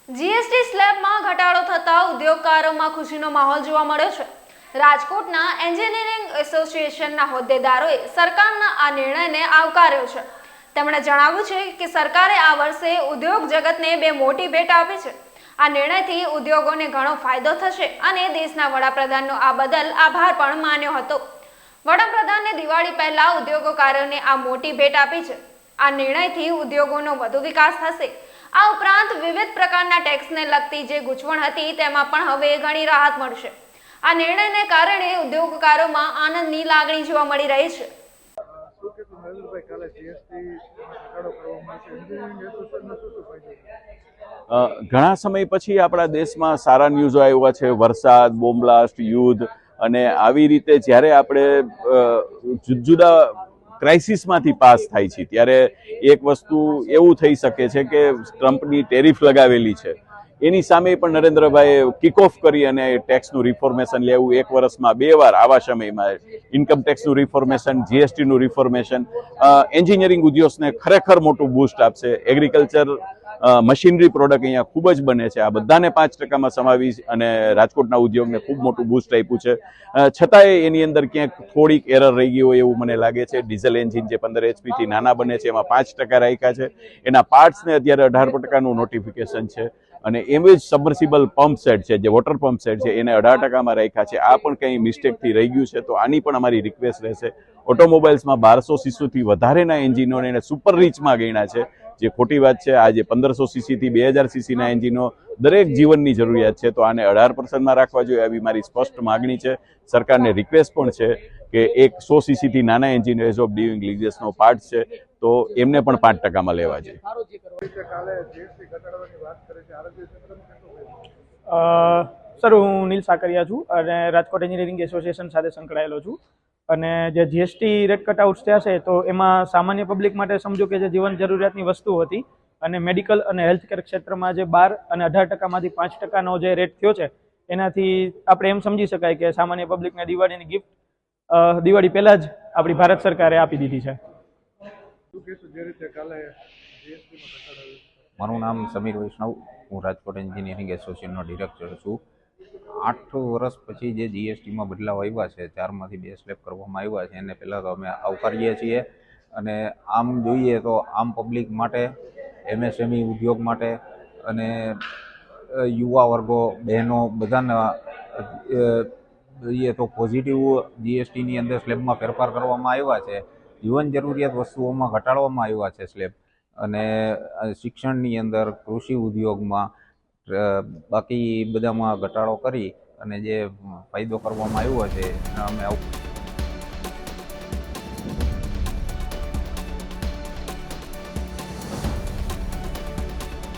GST સ્લેબમાં ઘટાડો થતા ઉદ્યોગકારોમાં ખુશીનો માહોલ જોવા મળ્યો છે। રાજકોટના એન્જિનિયરિંગ એસોસિએશનના હોદ્દેદારોએ સરકારના આ નિર્ણયને આવકાર્યો છે। તેમણે જણાવ્યું છે કે સરકારે આ વર્ષે ઉદ્યોગ જગતને બે મોટી ભેટ આપી છે। આ નિર્ણયથી ઉદ્યોગોને ઘણો ફાયદો થશે અને દેશના વડાપ્રધાનનો આ બદલ આભાર પણ માન્યો હતો। વડાપ્રધાને દિવાળી પહેલા ઉદ્યોગકારોને આ મોટી ભેટ આપી છે। આ નિર્ણયથી ઉદ્યોગોનો વધુ વિકાસ થશે। આ ઉપરાંત વિવિધ પ્રકારના ટેક્સને લગતી જે ગૂંચવણ હતી તેમાં પણ હવે ઘણી રાહત મળશે। આ નિર્ણયને કારણે ઉદ્યોગકારોમાં આનંદની લાગણી જોવા મળી રહી છે। ઘણા સમય પછી આપણા દેશમાં સારા ન્યૂઝો આવ્યા છે। વરસાદ, બોમ્બ બ્લાસ્ટ, યુદ્ધ અને આવી રીતે જ્યારે આપણે જુદા ક્રાઇસિસમાંથી પાસ થાય છે ત્યારે એક વસ્તુ એવું થઈ શકે છે કે ટ્રમ્પની ટેરિફ લગાવેલી છે એની સામે પણ નરેન્દ્રભાઈએ કિક ઓફ કરી અને ટેક્સનું રિફોર્મેશન લેવું। એક વર્ષમાં 2 વાર આવા સમયમાં ઇન્કમ ટેક્સનું રિફોર્મેશન, જીએસટીનું રિફોર્મેશન એન્જિનિયરિંગ ઉદ્યોગને ખરેખર મોટું બૂસ્ટ આપશે। એગ્રીકલ્ચર મશીનરી પ્રોડક્ટ અહીંયા ખૂબ જ બને છે। આ બધાને 5%માં સમાવી અને રાજકોટના ઉદ્યોગને ખૂબ મોટું બૂસ્ટ આપ્યું છે। છતાંય એની અંદર ક્યાંક થોડીક એરર રહી ગઈ હોય એવું મને લાગે છે। ડીઝલ એન્જિન જે 15 HP નાના બને છે એમાં 5% રાખ્યા છે, એના પાર્ટ્સને અત્યારે 18%નું નોટિફિકેશન છે અને એમ જ સબમર્સિબલ પંપ સેટ છે જે વોટર પંપ સેટ છે એને 18%માં રાખ્યા છે। આ પણ કંઈ મિસ્ટેકથી રહી ગયું છે તો આની પણ અમારી રિક્વેસ્ટ રહેશે। ઓટોમોબાઈલ્સમાં 1200 સીસીથી વધારેના એન્જિનોને એને સુપર રીચમાં ગણ્યા છે જે ખોટી વાત છે। આજે 1500 સીસીથી 2000 સીસીના એન્જિનો દરેક જીવનની જરૂરિયાત છે તો આને 18%માં રાખવા જોઈએ આવી મારી સ્પષ્ટ માગણી છે। સરકારને રિક્વેસ્ટ પણ છે કે એક 100 સીસીથી નાના એન્જિન એઝ ઓફ ડ્યુઇંગ લીઝસનો પાર્ટ છે તો એમને પણ 5%માં લેવા જોઈએ। સર, હું નીલ સાકરિયા છું અને રાજકોટ એન્જિનિયરિંગ એસોસિએશન સાથે સંકળાયેલો છું અને જે જીએસટી રેટ કટઆઉટ્સ થયા છે તો એમાં સામાન્ય પબ્લિક માટે સમજો કે જે જીવન જરૂરિયાતની વસ્તુ હતી અને મેડિકલ અને હેલ્થકેર ક્ષેત્રમાં જે 12 અને 18%માંથી 5%નો જે રેટ થયો છે એનાથી આપણે એમ સમજી શકાય કે સામાન્ય પબ્લિકને દિવાળીની ગિફ્ટ દિવાળી પહેલાં જ આપણી ભારત સરકારે આપી દીધી છે। મારું નામ સમીર વૈષ્ણવ, હું રાજકોટ એન્જિનિયરિંગ એસોસિએશનનો ડિરેક્ટર છું। 8 વર્ષ પછી જે જીએસટીમાં બદલાવ આવ્યા છે 4માંથી 2 સ્લેબ કરવામાં આવ્યા છે એને પહેલાં તો અમે આવકારીએ છીએ અને આમ જોઈએ તો આમ પબ્લિક માટે, એમએસએમઈ ઉદ્યોગ માટે અને યુવા વર્ગો, બહેનો બધાના જોઈએ તો પોઝિટિવ જીએસટીની અંદર સ્લેબમાં ફેરફાર કરવામાં આવ્યા છે। જીવન જરૂરિયાત વસ્તુઓમાં ઘટાડવામાં આવ્યા છે સ્લેબ અને શિક્ષણની અંદર, કૃષિ ઉદ્યોગમાં, બાકી બધામાં ઘટાડો કરી અને જે ફાયદો કરવામાં આવ્યો છે એના અમે